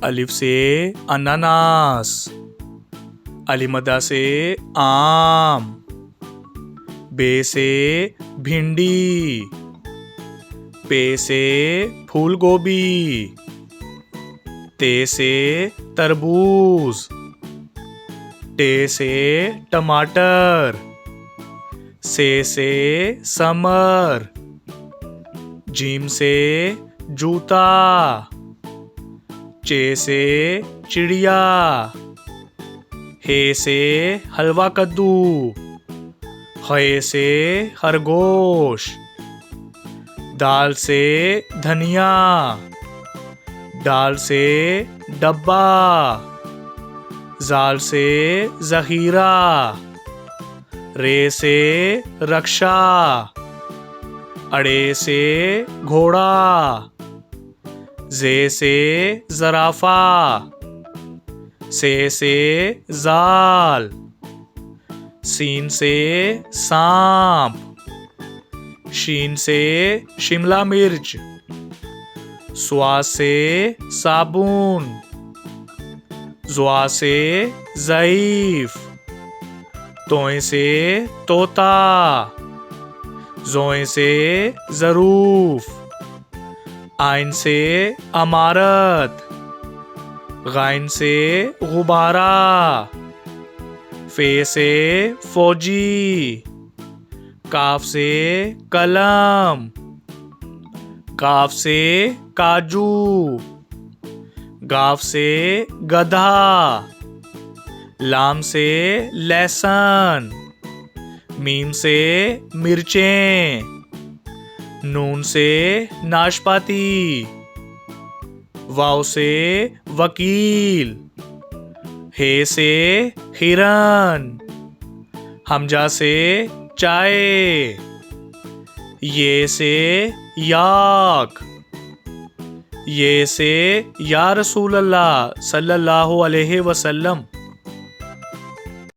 अलिफ से अनानास, अलिमदा से आम, बे से भिंडी, पे से फूल गोभी, ते से तरबूज, टे से टमाटर, से समर, जीम से जूता, चे से चिड़िया, हे से हलवा कद्दू, खे से खरगोश, दाल से धनिया, डाल से डब्बा, जाल से जहीरा, रे से रक्षा, अड़े से घोड़ा, जे से जराफा, से जाल, सीन से सांप, शीन से शिमला मिर्च, स्वा से साबुन, ज़्वा से ज़ईफ, तोय से तोता, ज़ोय से ज़रूफ, आइन से अमारत, गाइन से गुब्बारा, फे से फौजी, काफ से कलम, काफ से काजू, गाफ से गधा, लाम से लहसुन, मीम से मिर्चें, नून से नाशपाती, वाव से वकील, हे से हिरन, हमजा से चाय, ये से याक, ये से या रसूल अल्लाह सल्लल्लाहु अलैहि वसल्लम।